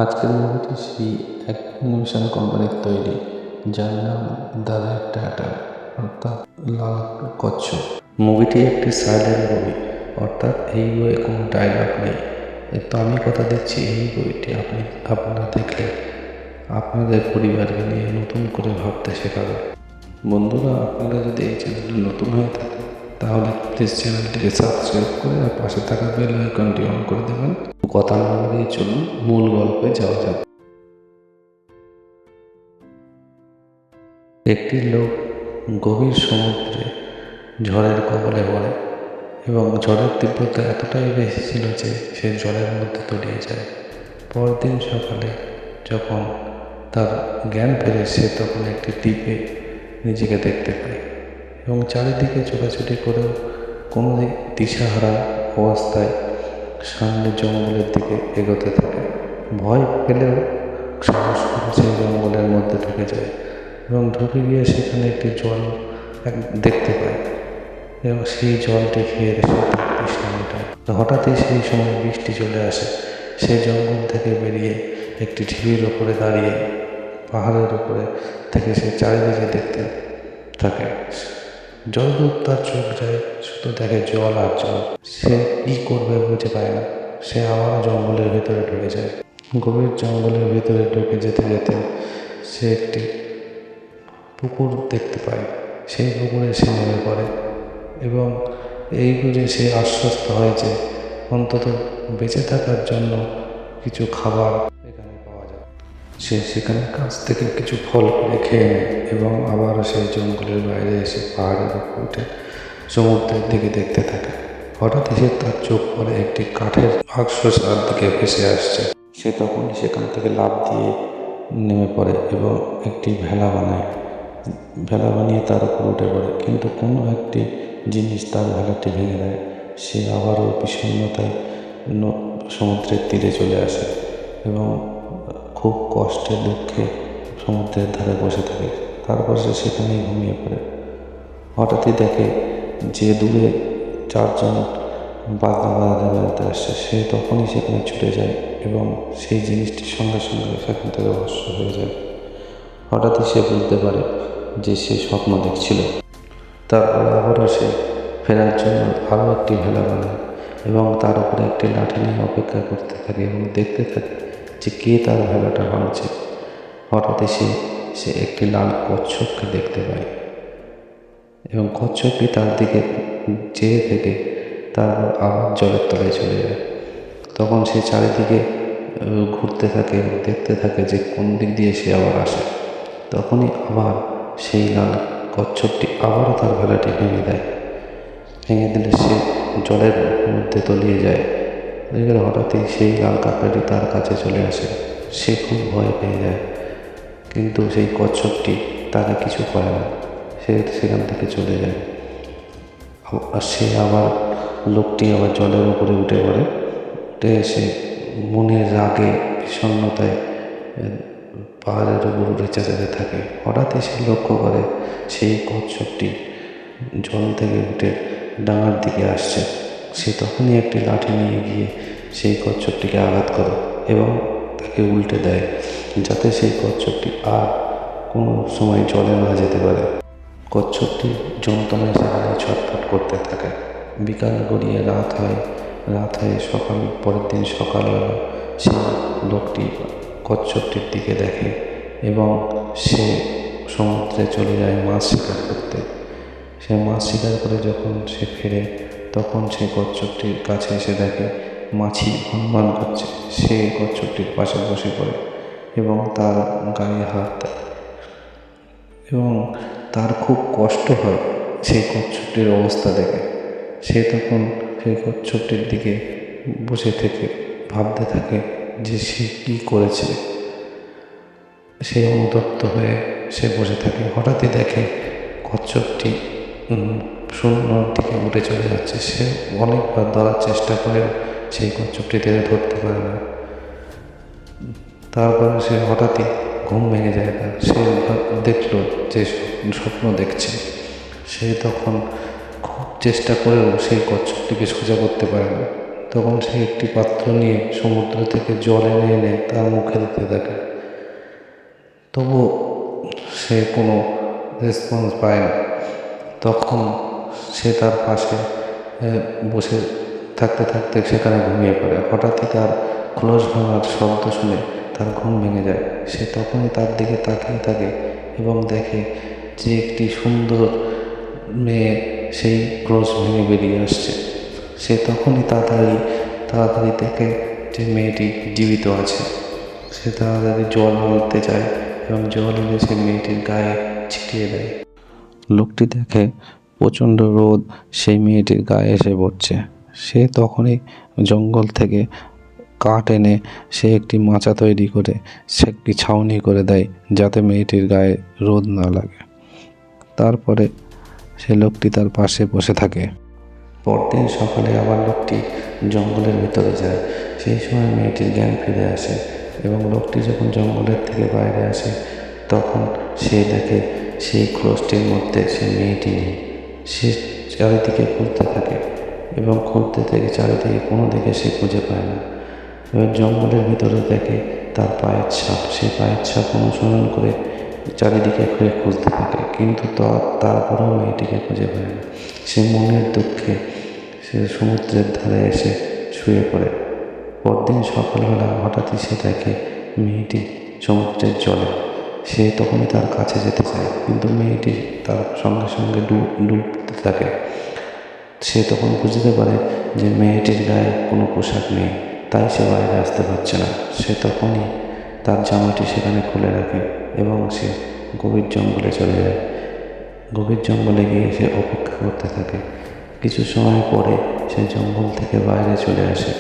আজকের মুভিটি সেই অ্যানিমেশন কোম্পানির তৈরি, যার নাম দ্য রেড টার্টল অর্থাৎ লাল কচ্ছপ। মুভিটি একটি সাইলেন্ট মুভি, অর্থাৎ এই বইয়ে কোনো ডায়লগ নেই। তো আমি কথা দিচ্ছি, এই বইটি আপনারা দেখলে আপনাদের পরিবারকে নিয়ে নতুন করে ভাবতে শেখাবে। বন্ধুরা, আপনারা যদি এই চ্যানেলে নতুন হয়ে থাকেন তাহলে প্লিজ চ্যানেলটিকে সাবস্ক্রাইব করে আর পাশে থাকা বেল আইকনটি অন করে দেবেন। কথা না বাড়িয়ে চলুন মূল গল্পে যাওয়া যাক। একটি লোক গভীর সমুদ্রে ঝড়ের কবলে পড়ে এবং ঝড়ের তীব্রতা এতটাই বেশি ছিল যে সে জলের মধ্যে তলিয়ে যায়। পরদিন সকালে যখন তার জ্ঞান ফেরে, সে তখন একটি দ্বীপে নিজেকে দেখতে পায় এবং চারিদিকে ছোটাছুটি করেও কোনো দিশাহারা অবস্থায় সামনে জঙ্গলের দিকে এগোতে থাকে। ভয় পেলেও সাহস করে সেই জঙ্গলের মধ্যে ঢুকে যায় এবং ঢুকে গিয়ে সেখানে একটি জল দেখতে পায় এবং সেই জলটি খেয়ে সে তার তৃষ্ণা মেটায়। হঠাৎই সেই সময় বৃষ্টি চলে আসে। সে জঙ্গল থেকে বেরিয়ে একটি ঢিবির ওপরে দাঁড়িয়ে পাহাড়ের উপরে থেকে সে চারিদিকে দেখতে থাকে। যতদূর তার চোখ যায় শুধু দেখে জল আর জল। সে কি করবে বুঝে পায় না। সে আবার জঙ্গলের ভিতরে ঢুকে যায়। গভীর জঙ্গলের ভিতরে ঢুকে যেতে যেতে সে একটি পুকুর দেখতে পায়। সেই পুকুরে সে নেমে পড়ে এবং এই বুঝে সে আশ্বস্ত হয় যে অন্তত বেঁচে থাকার জন্য কিছু খাবার এখানে পাওয়া যায়। সে সেখানে কাছ থেকে কিছু ফল করে খেয়ে নেয় এবং আবারও সেই জঙ্গলের বাইরে এসে পাহাড়ের উপর উঠে সমুদ্রের দিকে দেখতে থাকে। হঠাৎ এসে তার চোখ পড়ে একটি কাঠের বাক্স তার দিকে ভেসে আসছে। সে তখনই সেখান থেকে লাফ দিয়ে নেমে পড়ে এবং একটি ভেলা বানিয়ে তার উপর উঠে পড়ে, কিন্তু কোনো একটি জিনিস তার ভেলাটি ভেঙে দেয়। সে আবারও বিষণ্ণতায় সমুদ্রের তীরে চলে আসে এবং খুব কষ্টে দুঃখে সমুদ্রের ধারে বসে থাকে। তারপর সে সেখানেই ঘুমিয়ে পড়ে। হঠাৎই দেখে যে দূরে চারজন বাজনা বাজাতে আসছে। সে তখনই সেখানে ছুটে যায় এবং সেই জিনিসটির সঙ্গে সঙ্গে সেখান থেকে ভস্ম হয়ে যায়। হঠাৎই সে বুঝতে পারে যে সে স্বপ্ন দেখছিল। তারপর আবারও সে ফেরার জন্য আরও একটি ভেলা বানায় এবং তার উপরে একটি লাঠি নিয়ে অপেক্ষা করতে থাকে এবং দেখতে থাকে যে কে তার ভেলাটা ভাঙছে। হঠাৎই সে একটি লাল কচ্ছপকে দেখতে পায় এবং কচ্ছপটি তার দিকে চেয়ে থেকে তারপর আবার জলের তলায় চলে যায়। তখন সে চারিদিকে ঘুরতে থাকে এবং দেখতে থাকে যে কোন দিক দিয়ে সে আবার আসে। তখনই আবার সেই লাল কচ্ছপটি আবারও তার ভেলাটি ভেঙে দিলে সে জলের মধ্যে তলিয়ে যায়। হঠাৎই সেই লাল কাঁকড়াটি তার কাছে চলে আসে। সে খুব ভয় পেয়ে যায়, কিন্তু সেই কচ্ছপটি তাকে কিছু করে না। সে সেখান থেকে চলে যায়। আর লোকটি আবার জলের উপরে উঠে পড়ে। উঠে এসে মনের রাগে বিষণ্ণতায় পাহাড়ের উপর উঠে চেঁচাতে থাকে। হঠাৎই সে লক্ষ্য করে সেই কচ্ছপটি জল থেকে উঠে ডাঙার দিকে আসছে। সে তখনই একটি লাঠি নিয়ে গিয়ে সেই কচ্ছপটিকে আঘাত করে এবং তাকে উল্টে দেয়, যাতে সেই কচ্ছপটি আর কোনো সময় জলে না যেতে পারে। কচ্ছপটি যন্ত্রণায় সেখানে ছটফট করতে থাকে। বিকাল গড়িয়ে রাত হয়ে পরের দিন সকালবেলা সেই লোকটি কচ্ছপটির দিকে দেখে এবং সে সমুদ্রে চলে যায় মাছ শিকার করতে। সে মাছ শিকার করে যখন সে ফেরে, তখন সে কচ্ছপটির কাছে এসে দেখে মাছি ভনভন করছে। সে কচ্ছপটির পাশে বসে পড়ে এবং তার গায়ে হাত দেয় এবং তার খুব কষ্ট হয় সেই কচ্ছপটির অবস্থা দেখে। সে তখন সেই কচ্ছপটির দিকে বসে থেকে ভাবতে থাকে যে সে কী করেছে। সে অনুতপ্ত হয়ে সে বসে থাকে। হঠাৎই দেখে কচ্ছপটি শূন্যর দিকে উঠে চলে যাচ্ছে। সে অনেকবার ধরার চেষ্টা করেও সেই কচ্ছপটি ধরতে পারে না। তারপরে সে হঠাৎই ঘুম ভেঙে যায় তার। সে দেখল যে স্বপ্ন দেখছে। সে তখন খুব চেষ্টা করেও সেই কচ্ছপটিকে সোজা করতে পারে না। তখন সে একটি পাত্র নিয়ে সমুদ্র থেকে জল এনে এনে তার মুখে দিতে থাকে। তবু সে কোনো রেসপন্স পায় না। তখন সে তার পাশে বসে থাকতে থাকতে সেখানে ঘুমিয়ে পড়ে। হঠাৎই তার খোলস ভাঙার শব্দ শুনে তার ঘুম ভেঙে যায়। সে তখনই তার দিকে তাকিয়ে থাকে এবং দেখে যে একটি সুন্দর মেয়ে সেই ক্রস ভেঙে বেরিয়ে আসছে। সে তখনই তাড়াতাড়ি দেখে যে মেয়েটি জীবিত আছে। সে তাড়াতাড়ি জল আনতে যায় এবং জল এনে সে মেয়েটির গায়ে ছিটিয়ে দেয়। লোকটি দেখে প্রচণ্ড রোদ সেই মেয়েটির গায়ে এসে পড়ছে। সে তখনই জঙ্গল থেকে কাঠ এনে সে একটি মাচা তৈরি করে সে একটি ছাউনি করে দেয় যাতে মেয়েটির গায়ে রোদ না লাগে। তারপরে সে লোকটি তার পাশে বসে থাকে। পরদিন সকালে আবার লোকটি জঙ্গলের ভিতরে যায়। সেই সময় মেয়েটির জ্ঞান ফিরে আসে এবং লোকটি যখন জঙ্গলের থেকে বাইরে আসে তখন সে দেখে সেই ক্রসটির মধ্যে সে মেয়েটি নেই। সে চারিদিকে খুঁজতে থাকে এবং খুঁজতে থেকে চারিদিকে কোনো দিকে সে খুঁজে পায় না। এবার জঙ্গলের ভিতরে দেখে তার পায়ের ছাপ। সেই পায়ের ছাপ অনুসরণ করে চারিদিকে ঘুরে খুঁজতে থাকে, কিন্তু তারপরেও মেয়েটিকে খুঁজে পায় না। সে মনের দুঃখে সে সমুদ্রের ধারে এসে শুয়ে পড়ে। পরদিন সকালবেলা হঠাৎই সে দেখে মেয়েটি সমুদ্রের জলে। সে তখনই তার কাছে যেতে চায়, কিন্তু মেয়েটি তার সঙ্গে সঙ্গে ডুবতে থাকে। সে তখন বুঝতে পারে যে মেয়েটির গায়ে কোনো পোশাক নেই, তাই সে বাইরে আসতে পারছে না। সে তখনই তার জামাটি সেখানে খুলে রাখে এবং সে গভীর জঙ্গলে চলে যায়। গভীর জঙ্গলে গিয়ে সে অপেক্ষা করতে থাকে। কিছু সময় পরে সে জঙ্গল থেকে বাইরে চলে আসে।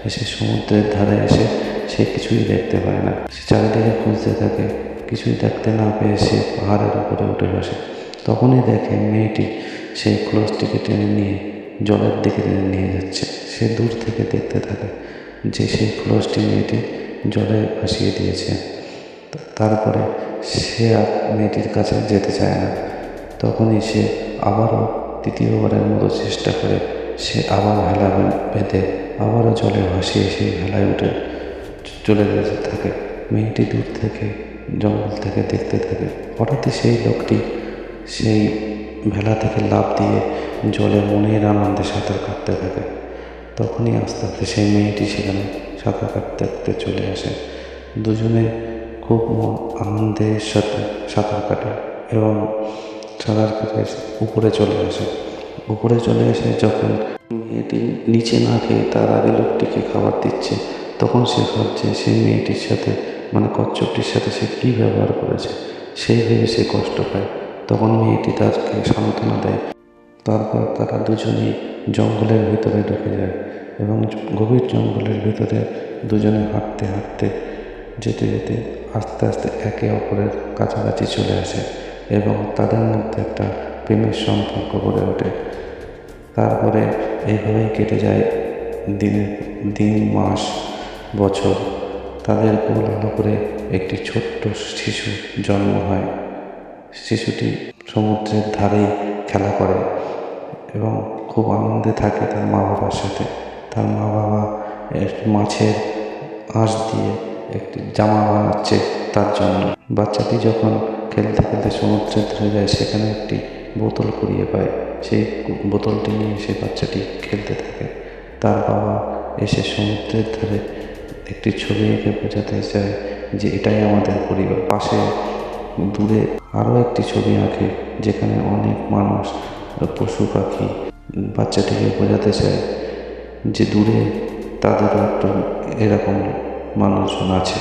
এসে সমুদ্রের ধারে এসে সে কিছুই দেখতে পায় না। সে চারিদিকে খুঁজতে থাকে, কিছুই দেখতে না পেয়ে সে পাহাড়ের উপরে উঠে বসে। তখনই দেখে মেয়েটি সেই ক্লোজটিকে টেনে নিয়ে জলের দিকে টেনে নিয়ে যাচ্ছে। সে দূর থেকে দেখতে থাকে যে সেই ক্লোজটি মেয়েটি জলে ভাসিয়ে দিয়েছে। তারপরে সে আর মেয়েটির কাছে যেতে চায় না। তখনই সে আবারও তৃতীয়বারের মতো চেষ্টা করে। সে আবার ভেলা বেঁধে আবারও জলে ভাসিয়ে সেই ভেলায় উঠে চলে যেতে থাকে। মেয়েটি দূর থেকে জঙ্গল থেকে দেখতে থাকে। হঠাৎই সেই লোকটি সেই ভেলা থেকে লাফ দিয়ে জলে মনের আনন্দে সাঁতার কাটতে থাকে। তখনই আস্তে আস্তে সেই মেয়েটি সেখানে সাঁতার কাটতে কাটতে চলে আসে। দুজনে খুব আনন্দের সাথে সাঁতার কাটে এবং সাঁতার কেটে উপরে চলে আসে। উপরে চলে এসে যখন মেয়েটি নিচে না খেয়ে তার আগে লোকটিকে খাবার দিচ্ছে, তখন সে ভাবছে সেই মেয়েটির সাথে মানে কচ্ছপটির সাথে সে কী ব্যবহার করেছে, সেই ভেবে সে কষ্ট পায়। তখন মেয়েটি তাকে সান্ত্বনা দেয়। তারপর তারা দুজনেই জঙ্গলের ভিতরে ঢুকে যায় এবং গভীর জঙ্গলের ভিতরে দুজনে হাঁটতে হাঁটতে যেতে যেতে আস্তে আস্তে একে অপরের কাছাকাছি চলে আসে এবং তাদের মধ্যে একটা প্রেমের সম্পর্ক গড়ে ওঠে। তারপরে এইভাবেই কেটে যায় দিন, মাস, বছর। তাদের কোল করে একটি ছোট্ট শিশু জন্ম হয়। শিশুটি সমুদ্রের ধারেই খেলা করে এবং খুব আনন্দে থাকে তার মা বাবার সাথে। তার মা বাবা একটি মাছের আঁশ দিয়ে একটি জামা বানাচ্ছে তার জন্য। বাচ্চাটি যখন খেলতে খেলতে সমুদ্রের ধারে যায়, সেখানে একটি বোতল কুড়িয়ে পায়। সেই বোতলটি নিয়ে সেই বাচ্চাটি খেলতে থাকে। তার বাবা এসে সমুদ্রের ধারে একটি ছবি এঁকে বোঝাতে চায় যে এটাই আমাদের পরিবার। পাশে দূরে আরও একটি ছবি আঁকে যেখানে অনেক মানুষ, পশু পাখি। বাচ্চাটিকে বোঝাতে চায় যে দূরে তাদেরও একটা এরকম মানুষজন আছে।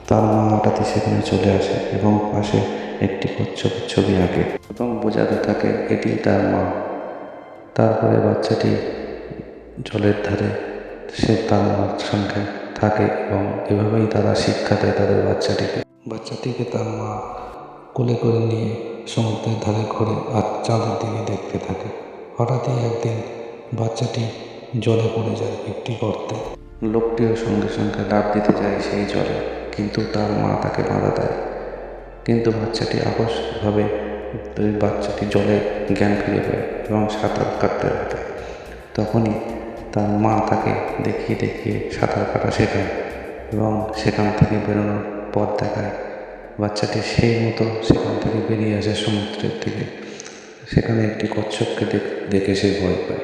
তার মা হঠাৎই সেখানে চলে আসে এবং পাশে একটি কচ্ছপের ছবি আঁকে এবং বোঝাতে থাকে এটি তার মা। তারপরে বাচ্চাটি জলের ধারে সে তার মার সঙ্গে থাকে এবং এভাবেই তারা শিক্ষা দেয় তাদের বাচ্চাটিকে তার মা কোলে করে নিয়ে সমুদ্রের ধারে ঘোরে আর চাঁদের দিকে দেখতে থাকে। হঠাৎই একদিন বাচ্চাটি জলে পড়ে যায় একটি গর্তে। লোকটিও সঙ্গে সঙ্গে লাফ দিতে যায় সেই জলে, কিন্তু তার মা তাকে বাধা দেয়। কিন্তু বাচ্চাটি আকস্মিকভাবে বাচ্চাটি জলে জ্ঞান ফিরে পায় এবং সাঁতার কাটতে থাকে। তখনই তার মা তাকে দেখিয়ে দেখিয়ে সাঁতার কাটা শেখায় এবং সেখান থেকে বেরোনোর পথ দেখায়। বাচ্চাটি সেই মতো সেখান থেকে বেরিয়ে আসে সমুদ্রের দিকে। সেখানে একটি কচ্ছপকে দেখে সে ভয় পায়।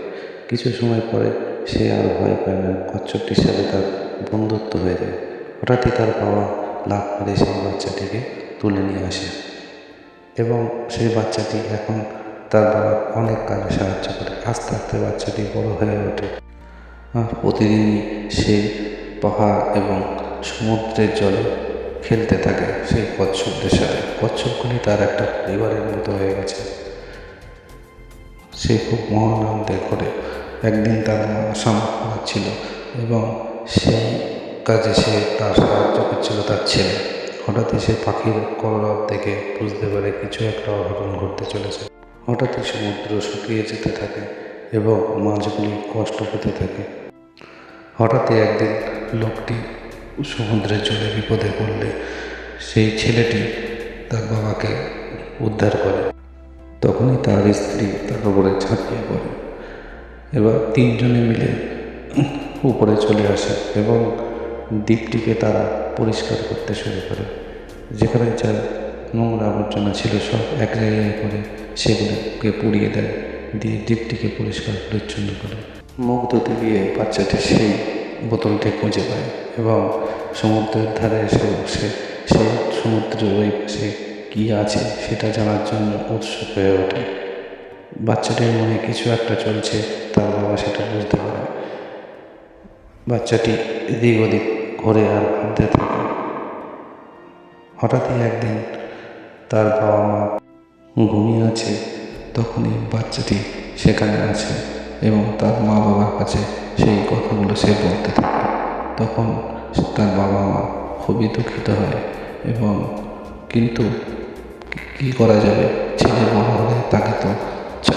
কিছু সময় পরে সে আর ভয় পায় না, কচ্ছপটির সাথে তার বন্ধুত্ব হয়ে যায়। হঠাৎই তার বাবা লাফ মেরে সেই বাচ্চাটিকে তুলে নিয়ে আসে এবং সেই বাচ্চাটি এখন তার বাবা অনেক কাজে সাহায্য করে। আস্তে আস্তে বাচ্চাটি বড় হয়ে ওঠে আর প্রতিদিনই সে পাহাড় এবং সমুদ্রের জলে খেলতে থাকে সেই কচ্ছপদের সাথে। কচ্ছপগুলি তার একটা পরিবারের মতো হয়ে গেছে। সে খুব মহান আনন্দে করে। একদিন তার মা সামর্থ্য পাচ্ছিল এবং সেই কাজে সে তার সাহায্য করছিল তার ছেলে। হঠাৎই সে পাখির কলরব দেখে বুঝতে পারে কিছু একটা অঘটন ঘটতে চলেছে। হঠাৎই সমুদ্র শুকিয়ে যেতে থাকে এবং মাছগুলি কষ্ট পেতে থাকে। হঠাৎই একদিন লোকটি সমুদ্রের জলে বিপদে পড়লে সেই ছেলেটি তার বাবাকে উদ্ধার করে। তখনই তার স্ত্রী তার উপরে ঝাঁপিয়ে পড়ে। এবার তিনজনে মিলে উপরে চলে আসে এবং দ্বীপটিকে তারা পরিষ্কার করতে শুরু করে। যেখানে যা নোংরা আবর্জনা ছিল সব এক জায়গায় করে সেগুলোকে পুড়িয়ে দেয়, দিয়ে দ্বীপটিকে পরিষ্কার পরিচ্ছন্ন করে। মুখ ধুতে গিয়ে বাচ্চাটি সেই বোতলটি খুঁজে পায় এবং সমুদ্রের ধারে এসে বসে সে সমুদ্রের ওই পাশে কী আছে সেটা জানার জন্য উৎসুক হয়ে ওঠে। বাচ্চাটির মনে কিছু একটা চলছে, তার বাবা সেটা বুঝতে পারে। বাচ্চাটি এদিক ওদিক ঘুরে আর ভাবতে থাকে। হঠাৎই একদিন তার বাবা মা ঘুমিয়ে আছে, তখনই বাচ্চাটি সেখানে আছে এবং তার মা বাবার কাছে সেই কথাগুলো সে বলতে থাকে। তখন তার বাবা মা খুবই দুঃখিত হয় এবং কিন্তু কী করা যাবে, ছেলে বড় হলে তাকে তো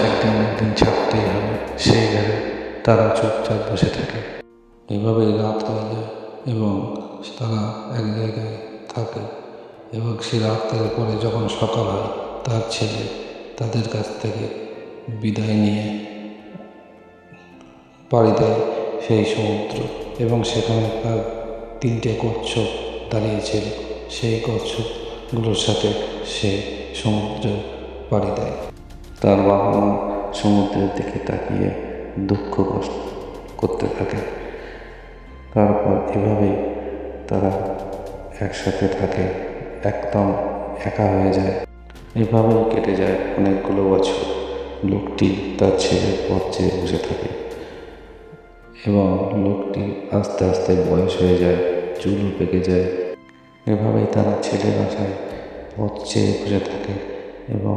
একদিন একদিন ছাড়তেই হবে। সেই ভেবে তারা চুপচাপ বসে থাকে। এভাবেই রাত হয়ে যায় এবং তারা এক জায়গায় থাকে এবং সে রাতের পরে যখন সকাল হয় তার ছেলে তাদের কাছ থেকে বিদায় নিয়ে পাড়ি দেয় সেই সমুদ্র এবং সেখানে তার তিনটে কচ্ছপ দাঁড়িয়েছিল। সেই কচ্ছপগুলোর সাথে সে সমুদ্রে পাড়ি দেয়। তার বাবা মা সমুদ্রের দিকে তাকিয়ে দুঃখ কষ্ট করতে থাকে। তারপর এভাবেই তারা একসাথে থাকে, একদম একা হয়ে যায়। এভাবেই কেটে যায় অনেকগুলো বছর। লোকটি তার ছেলের পথ চেয়ে বসে থাকে এবং লোকটি আস্তে আস্তে বয়স হয়ে যায়, চুলও পেকে যায়। এভাবেই তারা ছেলের আশায় পথ চেয়ে বসে থাকে এবং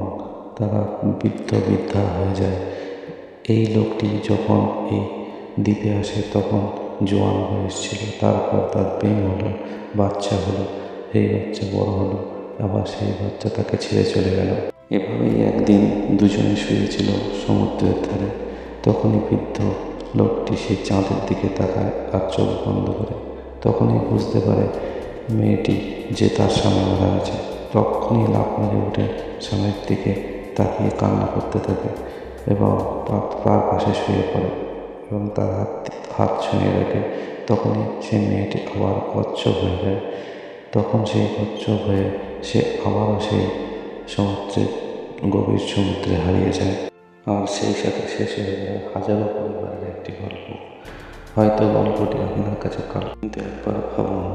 তারা বৃদ্ধা হয়ে যায়। এই লোকটি যখন এই দ্বীপে আসে তখন জোয়ান বয়স ছিল। তারপর তার প্রেম হলো, বাচ্চা হলো, এই বাচ্চা বড় হলো, আবার সেই বাচ্চা তাকে ছেড়ে চলে গেল। এভাবেই একদিন দুজনে শুয়েছিল সমুদ্রের ধারে। তখনই বৃদ্ধ লোকটি সেই চাঁদের দিকে তাকায় আর চোখ বন্ধ করে। তখনই বুঝতে পারে মেয়েটি যে তার স্বামী মারা গেছে। তখনই লাফ মেরে উঠে স্বামীর দিকে তাকিয়ে কান্না করতে থাকে এবং তার পাশে শুয়ে পড়ে এবং তার হাত ছুঁয়ে রাখে। তখনই সে মেয়েটি আবার কচ্ছপ হয়ে যায়। তখন সেই কচ্ছপ হয়ে সে আবারও সেই গভীর সমুদ্রে হারিয়ে যায়। আর সেই সাথে শেষ হয়ে যায় হাজারো পরিবারের একটি গল্প। হয়তো গল্পটি আপনার কাছে কাল্পনিক, কিন্তু একবার ভাবুন,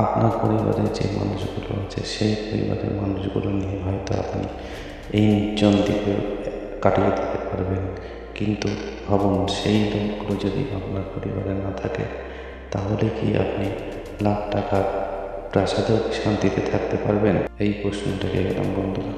আপনার পরিবারে যে মানুষগুলো আছে সেই পরিবারের মানুষগুলো নিয়ে হয়তো আপনি এই নির্জন দ্বীপে কাটিয়ে দিতে পারবেন। কিন্তু ভাবুন, সেই লোকগুলো যদি আপনার পরিবারে না থাকে তাহলে কি আপনি লাখ টাকার প্রাসাদেও শান্তিতে থাকতে পারবেন? এই প্রশ্নটাকে গেলাম বন্ধুরা।